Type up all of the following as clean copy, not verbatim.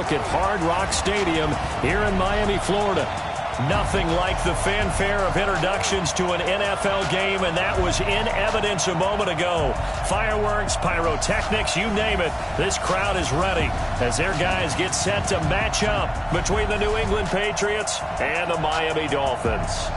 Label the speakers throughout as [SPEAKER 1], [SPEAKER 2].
[SPEAKER 1] look at Hard Rock Stadium here in Miami, Florida. Nothing like the fanfare of introductions to an NFL game, and that was in evidence a moment ago. Fireworks, pyrotechnics, you name it. This crowd is ready as their guys get set to match up between the New England Patriots and the Miami Dolphins.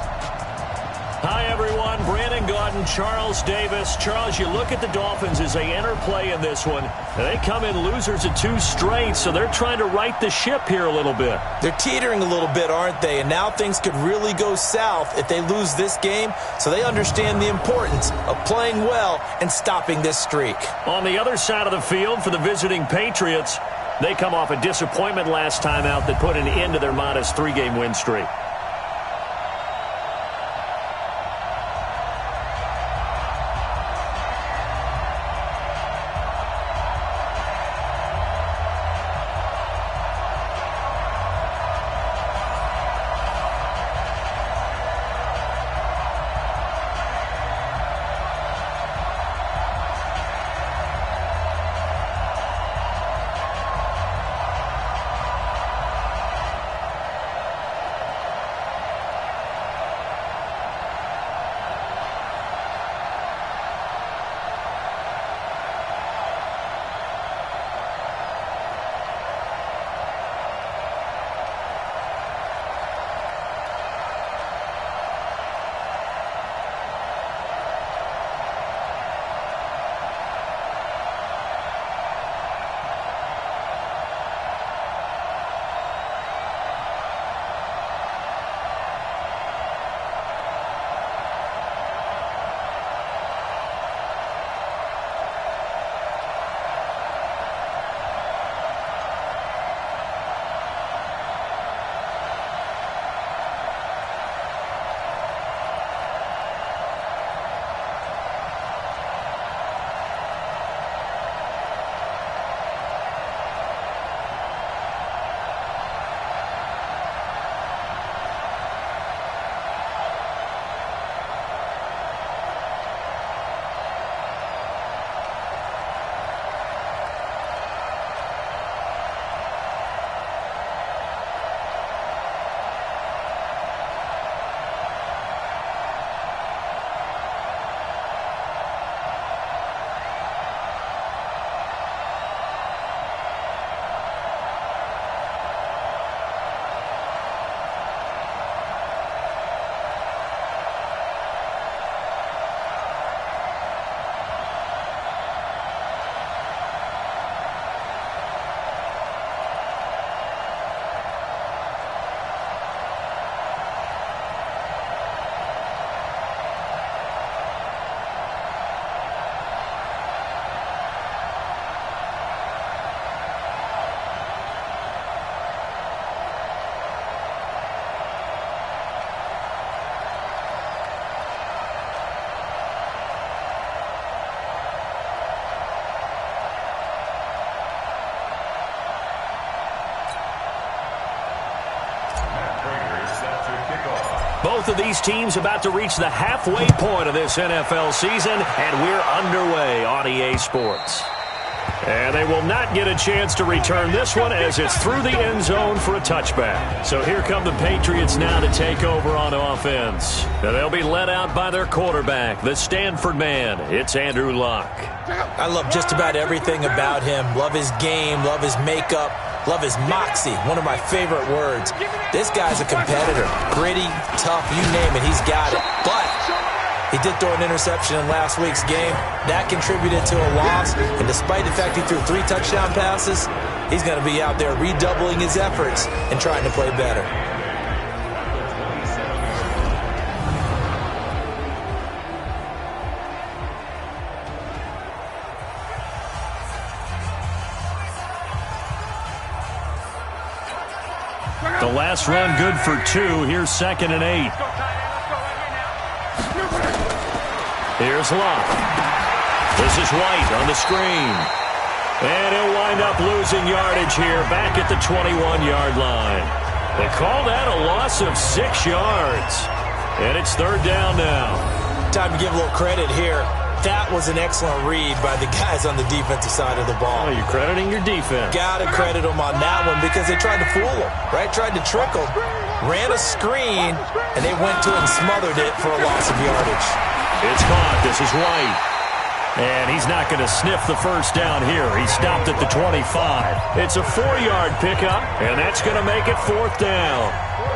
[SPEAKER 1] Hi, everyone. Brandon Gaudin, Charles Davis. Charles, you look at the Dolphins as they interplay in this one. They come in losers of 2 straight, so they're trying to right the ship here a little bit.
[SPEAKER 2] They're teetering a little bit, aren't they? And now things could really go south if they lose this game, so they understand the importance of playing well and stopping this streak.
[SPEAKER 1] On the other side of the field for the visiting Patriots, they come off a disappointment last time out that put an end to their modest 3-game win streak. Both of these teams about to reach the halfway point of this NFL season, and we're underway on EA Sports. And they will not get a chance to return this one as it's through the end zone for a touchback. So here come the Patriots now to take over on offense. And they'll be led out by their quarterback, the Stanford man. It's Andrew Luck.
[SPEAKER 2] I love just about everything about him. Love his game, love his makeup, love his moxie, one of my favorite words. This guy's a competitor. Gritty, tough, you name it, he's got it. But he did throw an interception in last week's game. That contributed to a loss. And despite the fact he threw 3 touchdown passes, he's going to be out there redoubling his efforts and trying to play better.
[SPEAKER 1] The last run good for 2. Here's 2nd and 8. Here's Luck. This is White on the screen. And he'll wind up losing yardage here back at the 21-yard line. They call that a loss of 6 yards. And it's 3rd down now.
[SPEAKER 2] Time to give a little credit here. That was an excellent read by the guys on the defensive side of the ball.
[SPEAKER 1] Oh, you're crediting your defense.
[SPEAKER 2] Got to credit them on that one because they tried to fool him, right? Tried to trick him. Ran a screen, and they went to it and smothered it for a loss of yardage.
[SPEAKER 1] It's caught. This is White. And he's not going to sniff the first down here. He stopped at the 25. It's a 4-yard pickup, and that's going to make it 4th down.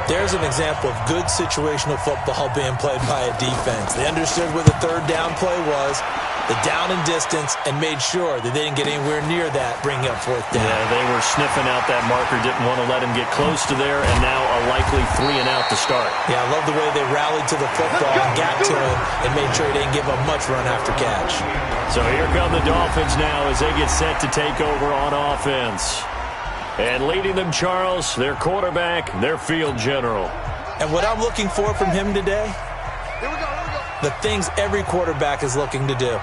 [SPEAKER 2] There's an example of good situational football being played by a defense. They understood where the 3rd down play was, the down and distance, and made sure that they didn't get anywhere near that, bringing up 4th down.
[SPEAKER 1] Yeah, they were sniffing out that marker, didn't want to let him get close to there, and now a likely 3 and out to start.
[SPEAKER 2] Yeah, I love the way they rallied to the football and got to him and made sure he didn't give up much run after catch.
[SPEAKER 1] So here come the Dolphins now as they get set to take over on offense. And leading them, Charles, their quarterback, their field general.
[SPEAKER 2] And what I'm looking for from him today, the things every quarterback is looking to do.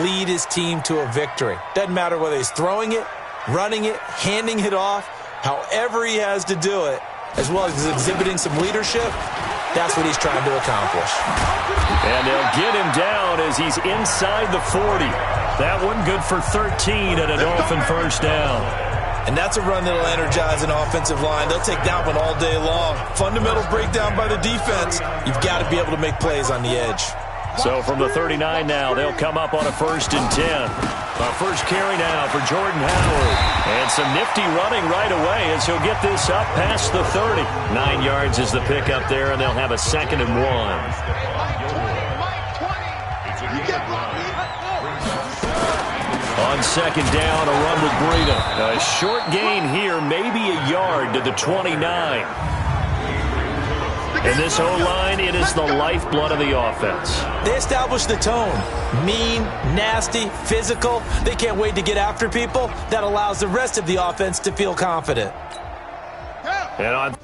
[SPEAKER 2] Lead his team to a victory. Doesn't matter whether he's throwing it, running it, handing it off, however he has to do it, as well as exhibiting some leadership, that's what he's trying to accomplish.
[SPEAKER 1] And they'll get him down as he's inside the 40. That one good for 13 and a Dolphin first down.
[SPEAKER 2] And that's a run that'll energize an offensive line. They'll take that one all day long. Fundamental breakdown by the defense. You've got to be able to make plays on the edge.
[SPEAKER 1] So from the 39 now, they'll come up on a 1st and 10. A first carry now for Jordan Howard. And some nifty running right away as he'll get this up past the 30. 9 yards is the pickup there, and they'll have a 2nd and 1. On 2nd down, a run with Breida. A short gain here, maybe a yard to the 29. And this O-line, it is the lifeblood of the offense.
[SPEAKER 2] They established the tone. Mean, nasty, physical. They can't wait to get after people. That allows the rest of the offense to feel confident.
[SPEAKER 1] And on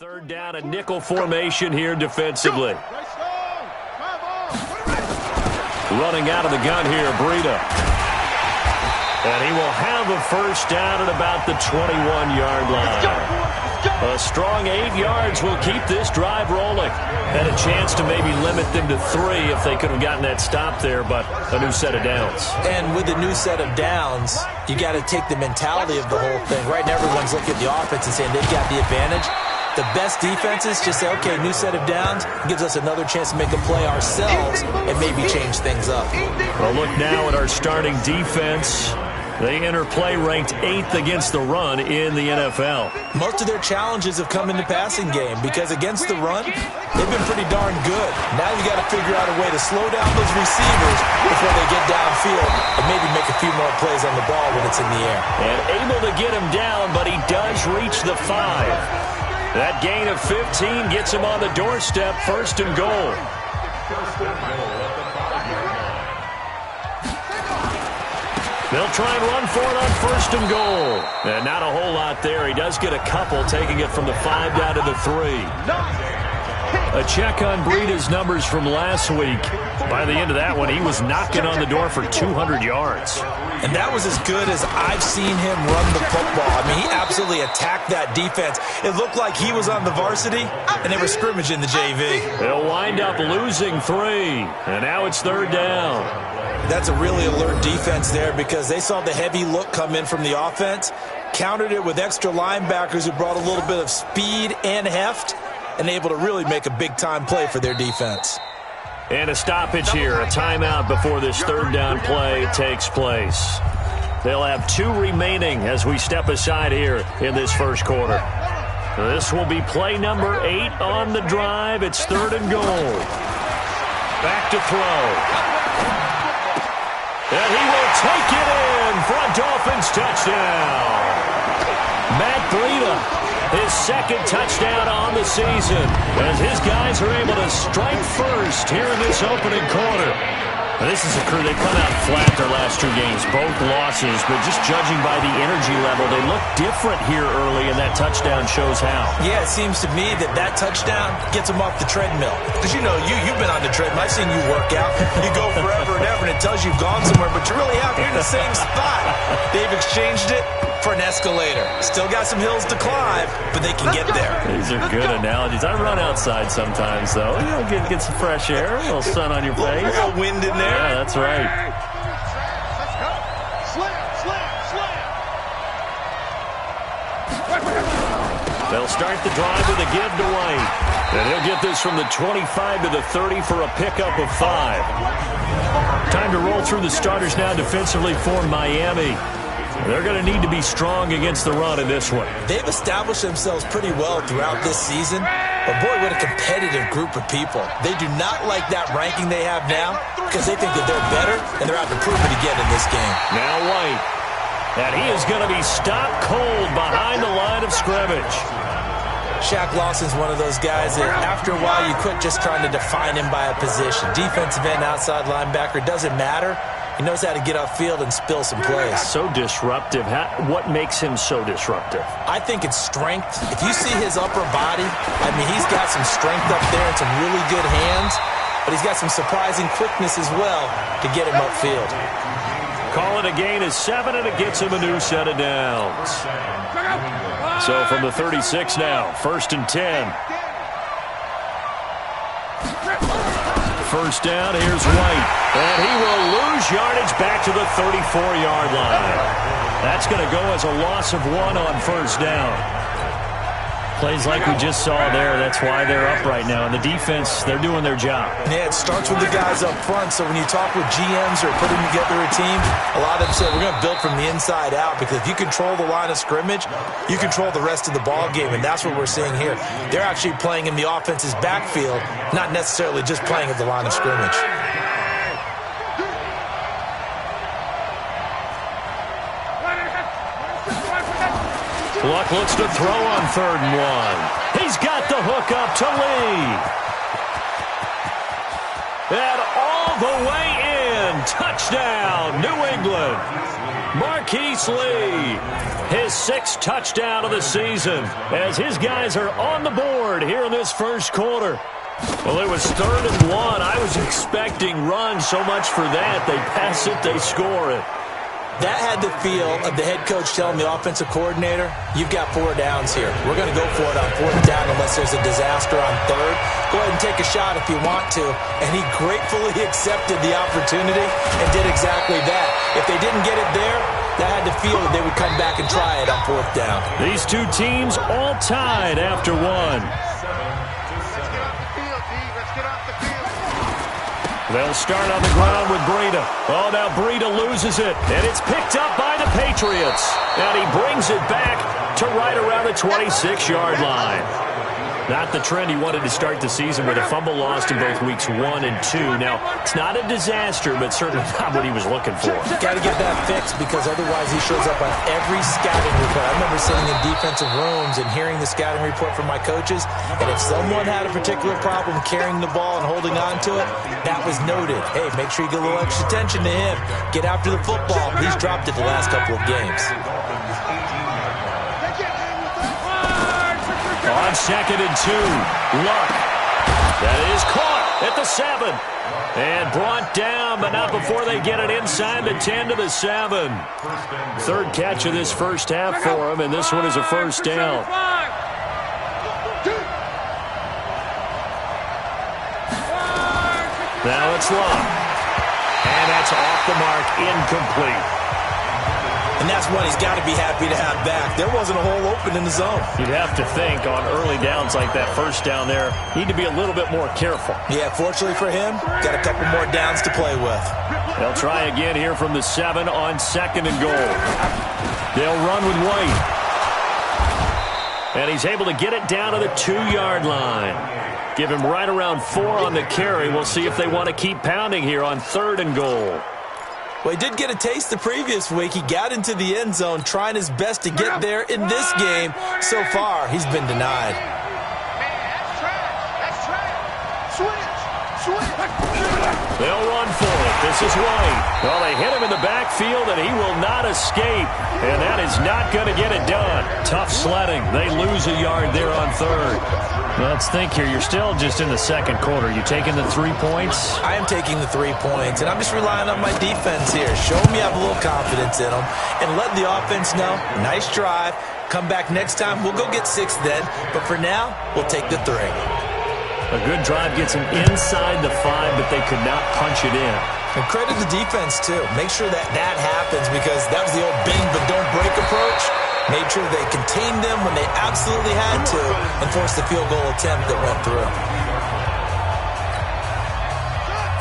[SPEAKER 1] 3rd down, a nickel formation here defensively. Running out of the gun here, Breida. And he will have a first down at about the 21-yard line. A strong 8 yards will keep this drive rolling. Had a chance to maybe limit them to 3 if they could have gotten that stop there, but a new set of downs.
[SPEAKER 2] And with the new set of downs, you got to take the mentality of the whole thing. Right now, everyone's looking at the offense and saying they've got the advantage. The best defenses just say, okay, new set of downs, gives us another chance to make a play ourselves and maybe change things up.
[SPEAKER 1] Well, look now at our starting defense. They enter play ranked 8th against the run in the NFL.
[SPEAKER 2] Most of their challenges have come in the passing game because against the run, they've been pretty darn good. Now you got to figure out a way to slow down those receivers before they get downfield and maybe make a few more plays on the ball when it's in the air.
[SPEAKER 1] And able to get him down, but he does reach the 5. That gain of 15 gets him on the doorstep, 1st and goal. They'll try and run for it on 1st and goal. And not a whole lot there. He does get a couple, taking it from the 5 down to the 3. A check on Breida's numbers from last week. By the end of that one, he was knocking on the door for 200 yards.
[SPEAKER 2] And that was as good as I've seen him run the football. I mean, he absolutely attacked that defense. It looked like he was on the varsity, and they were scrimmaging the JV.
[SPEAKER 1] They'll wind up losing 3, and now it's 3rd down.
[SPEAKER 2] That's a really alert defense there because they saw the heavy look come in from the offense, countered it with extra linebackers who brought a little bit of speed and heft, and able to really make a big-time play for their defense.
[SPEAKER 1] And a stoppage here, a timeout before this 3rd down play takes place. They'll have 2 remaining as we step aside here in this first quarter. This will be play number 8 on the drive. It's 3rd and goal. Back to throw. And he will take it in for a Dolphins touchdown. Matt Breida, his second touchdown on the season, as his guys are able to strike first here in this opening quarter. This is a crew, they've come out flat their last two games, both losses, but just judging by the energy level, they look different here early, and that touchdown shows how.
[SPEAKER 2] Yeah, it seems to me that touchdown gets them off the treadmill. Because, you know, you've been on the treadmill. I've seen you work out. You go forever and ever, and it tells you you've gone somewhere, but you really haven't. You're in the same spot. They've exchanged it for an escalator. Still got some hills to climb, but they can get there.
[SPEAKER 1] These are good analogies. I run outside sometimes, though. You know, get some fresh air, a little sun on your face.
[SPEAKER 2] A little wind in there.
[SPEAKER 1] Yeah, that's right.
[SPEAKER 3] Let's go. Slam.
[SPEAKER 1] They'll start the drive with a give to White. And he'll get this from the 25 to the 30 for a pickup of 5. Time to roll through the starters now defensively for Miami. They're going to need to be strong against the run in this one.
[SPEAKER 2] They've established themselves pretty well throughout this season. But, boy, what a competitive group of people. They do not like that ranking they have now because they think that they're better, and they're out to prove it again in this game.
[SPEAKER 1] Now White. And he is going to be stopped cold behind the line of scrimmage.
[SPEAKER 2] Shaq Lawson's one of those guys that after a while you quit just trying to define him by a position. Defensive end, outside linebacker, doesn't matter. He knows how to get upfield and spill some plays.
[SPEAKER 1] So disruptive. What makes him so disruptive?
[SPEAKER 2] I think it's strength. If you see his upper body, I mean, he's got some strength up there and some really good hands, but he's got some surprising quickness as well to get him upfield.
[SPEAKER 1] Call it a gain of 7, and it gets him a new set of downs. So from the 36 now, 1st and 10. First down, here's White. And he will lose yardage back to the 34-yard line. That's going to go as a loss of 1 on first down. Plays like we just saw there. That's why they're up right now. And the defense, they're doing their job.
[SPEAKER 2] Yeah, it starts with the guys up front. So when you talk with GMs or putting together a team, a lot of them say we're going to build from the inside out, because if you control the line of scrimmage, you control the rest of the ball game, and that's what we're seeing here. They're actually playing in the offense's backfield, not necessarily just playing at the line of scrimmage.
[SPEAKER 1] Luck looks to throw on 3rd and 1. He's got the hook up to Lee. And all the way in. Touchdown, New England. Marquise Lee, his 6th touchdown of the season, as his guys are on the board here in this first quarter. Well, it was 3rd and 1. I was expecting runs, so much for that. They pass it, they score it.
[SPEAKER 2] That had the feel of the head coach telling the offensive coordinator, you've got 4 downs here. We're going to go for it on 4th down unless there's a disaster on 3rd. Go ahead and take a shot if you want to. And he gratefully accepted the opportunity and did exactly that. If they didn't get it there, that had the feel that they would come back and try it on 4th down.
[SPEAKER 1] These two teams all tied after 1. They'll start on the ground with Breida. Oh, now Breida loses it, and it's picked up by the Patriots. And he brings it back to right around the 26-yard line. Not the trend he wanted to start the season with a fumble lost in both weeks 1 and 2. Now, it's not a disaster, but certainly not what he was looking for.
[SPEAKER 2] Got to get that fixed, because otherwise he shows up on every scouting report. I remember sitting in defensive rooms and hearing the scouting report from my coaches, and if someone had a particular problem carrying the ball and holding on to it, that was noted. Hey, make sure you get a little extra attention to him. Get after the football. He's dropped it the last couple of games.
[SPEAKER 1] On 2nd and 2, Luck. That is caught at the 7. And brought down, but not before they get it inside the 10 to the 7. 3rd catch of this first half for him, and this one is a first down. Now it's Luck. And that's off the mark, incomplete.
[SPEAKER 2] And that's one he's got to be happy to have back. There wasn't a hole open in the zone.
[SPEAKER 1] You'd have to think on early downs like that, first down there, need to be a little bit more careful.
[SPEAKER 2] Yeah, fortunately for him, got a couple more downs to play with.
[SPEAKER 1] They'll try again here from the 7 on 2nd and goal. They'll run with White. And he's able to get it down to the 2-yard line. Give him right around 4 on the carry. We'll see if they want to keep pounding here on 3rd and goal.
[SPEAKER 2] Well, he did get a taste the previous week. He got into the end zone trying his best to get there in this game. So far, he's been denied.
[SPEAKER 1] They'll run for it. This is White. Well, they hit him in the backfield, and he will not escape. And that is not going to get it done. Tough sledding. They lose a yard there on third. Let's think here. You're still just in the second quarter. You taking the 3 points?
[SPEAKER 2] I am taking the 3 points, and I'm just relying on my defense here. Show me I have a little confidence in them, and let the offense know, nice drive. Come back next time. We'll go get 6 then. But for now, we'll take the 3.
[SPEAKER 1] A good drive gets them inside the 5, but they could not punch it in.
[SPEAKER 2] And credit the defense, too. Make sure that happens, because that was the old bend but don't break approach. Made sure they contained them when they absolutely had to and forced the field goal attempt that went through.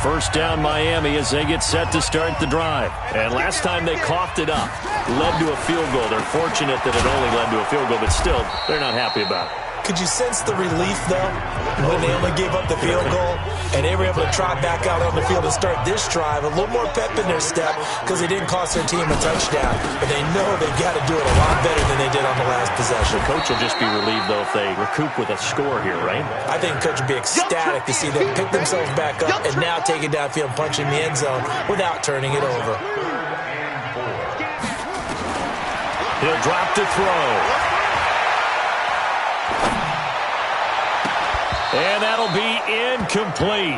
[SPEAKER 1] First down Miami as they get set to start the drive. And last time they coughed it up, led to a field goal. They're fortunate that it only led to a field goal, but still, they're not happy about it.
[SPEAKER 2] Could you sense the relief, though, when they only gave up the field goal and they were able to trot back out on the field and start this drive? A little more pep in their step because they didn't cost their team a touchdown. But they know they've got to do it a lot better than they did on the last possession.
[SPEAKER 1] The coach will just be relieved, though, if they recoup with a score here, right?
[SPEAKER 2] I think the coach would be ecstatic to see them pick themselves back up and now take it downfield and punch in the end zone without turning it over.
[SPEAKER 1] He'll drop to throw. And that'll be incomplete.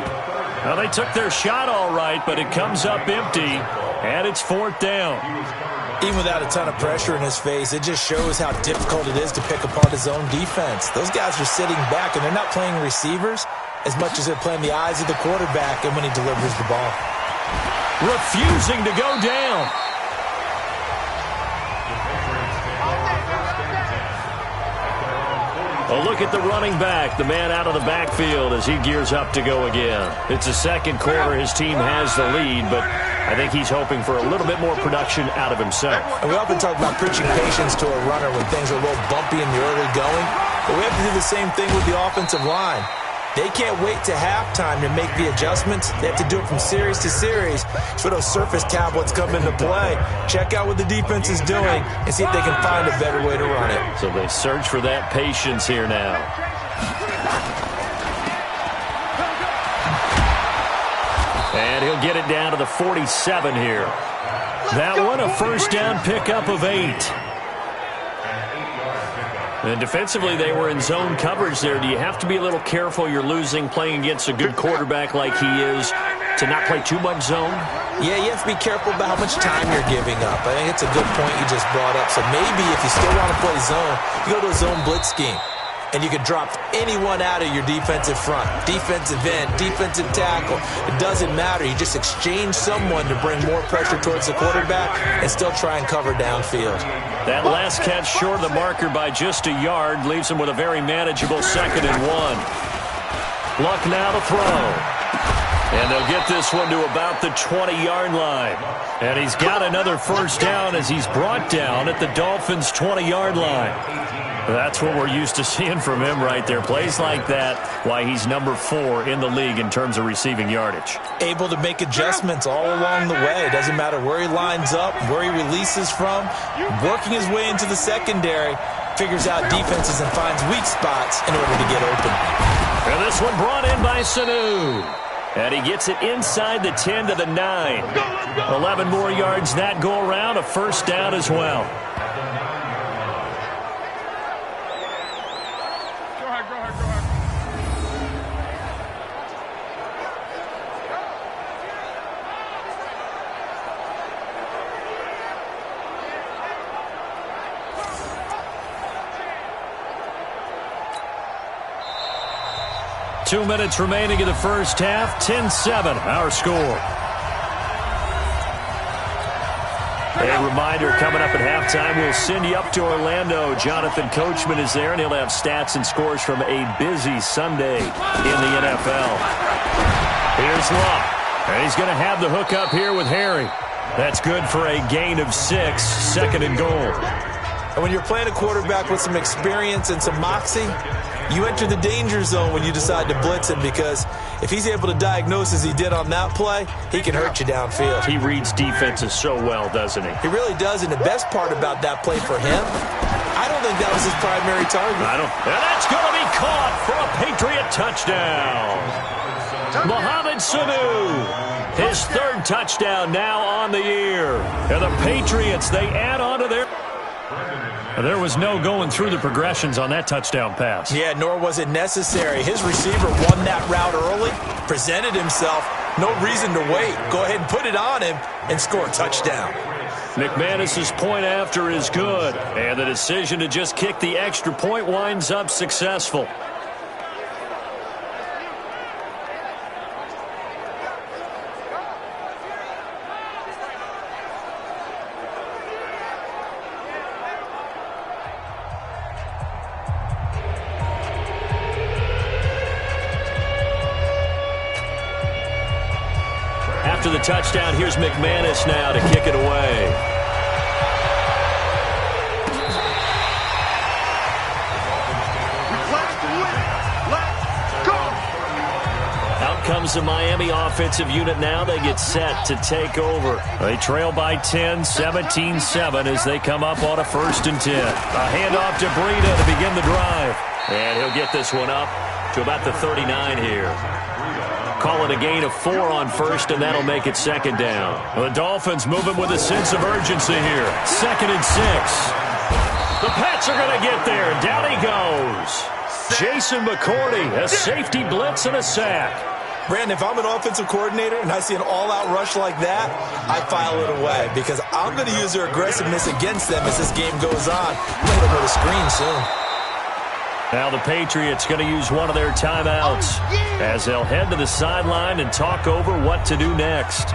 [SPEAKER 1] Now, they took their shot all right, but it comes up empty, and it's 4th down.
[SPEAKER 2] Even without a ton of pressure in his face, it just shows how difficult it is to pick apart his own defense. Those guys are sitting back, and they're not playing receivers as much as they're playing the eyes of the quarterback and when he delivers the ball.
[SPEAKER 1] Refusing to go down. A look at the running back, the man out of the backfield as he gears up to go again. It's the second quarter. His team has the lead, but I think he's hoping for a little bit more production out of himself.
[SPEAKER 2] And we often talk about preaching patience to a runner when things are a little bumpy in the early going, but we have to do the same thing with the offensive line. They can't wait to halftime to make the adjustments. They have to do it from series to series. So those surface tablets come into play. Check out what the defense is doing and see if they can find a better way to run it.
[SPEAKER 1] So they search for that patience here now. And he'll get it down to the 47 here. That one a first down pickup of 8. And defensively, they were in zone coverage there. Do you have to be a little careful? You're losing playing against a good quarterback like he is to not play too much zone?
[SPEAKER 2] Yeah, you have to be careful about how much time you're giving up. I think it's a good point you just brought up. So maybe if you still want to play zone, you go to a zone blitz scheme. And you can drop anyone out of your defensive front, defensive end, defensive tackle. It doesn't matter. You just exchange someone to bring more pressure towards the quarterback and still try and cover downfield.
[SPEAKER 1] That last catch short of the marker by just a yard leaves him with a very manageable 2nd and 1. Luck now to throw. And they'll get this one to about the 20-yard line. And he's got another first down as he's brought down at the Dolphins' 20-yard line. That's what we're used to seeing from him right there. Plays like that, why he's number 4 in the league in terms of receiving yardage.
[SPEAKER 2] Able to make adjustments all along the way. Doesn't matter where he lines up, where he releases from. Working his way into the secondary, figures out defenses and finds weak spots in order to get open.
[SPEAKER 1] And this one brought in by Sanu. And he gets it inside the 10 to the 9. 11 more yards that go around, a first down as well. 2 minutes remaining in the first half. 10-7, our score. A reminder, coming up at halftime, we'll send you up to Orlando. Jonathan Coachman is there, and he'll have stats and scores from a busy Sunday in the NFL. Here's Luck, and he's going to have the hook up here with Harry. That's good for a gain of 6, 2nd and goal.
[SPEAKER 2] And when you're playing a quarterback with some experience and some moxie, You enter the danger zone when you decide to blitz him, because if he's able to diagnose as he did on that play, he can hurt you downfield.
[SPEAKER 1] He reads defenses so well, doesn't he?
[SPEAKER 2] He really does, and the best part about that play for him, I don't think that was his primary target.
[SPEAKER 1] And that's going to be caught for a Patriot touchdown. Mohamed Sanu, his third touchdown now on the year. And the Patriots, they add on to their... There was no going through the progressions on that touchdown pass.
[SPEAKER 2] Yeah, nor was it necessary. His receiver won that route early, presented himself, no reason to wait. Go ahead and put it on him and score a touchdown.
[SPEAKER 1] McManus's point after is good, and the decision to just kick the extra point winds up successful. After the touchdown, here's McManus now to kick it away.
[SPEAKER 3] Let's go!
[SPEAKER 1] Out comes the Miami offensive unit now. They get set to take over. They trail by 10, 17-7 as they come up on a 1st and 10. A handoff to Breida to begin the drive. And he'll get this one up to about the 39 here. Call it a gain of 4 on 1st, and that'll make it 2nd down. The Dolphins moving with a sense of urgency here. 2nd and 6. The Pats are going to get there. Down he goes. Jason McCourty, a safety blitz and a sack.
[SPEAKER 2] Brandon, if I'm an offensive coordinator and I see an all-out rush like that, I file it away, because I'm going to use their aggressiveness against them as this game goes on. I'm going to go to the screen soon.
[SPEAKER 1] Now the Patriots going to use one of their timeouts as they'll head to the sideline and talk over what to do next.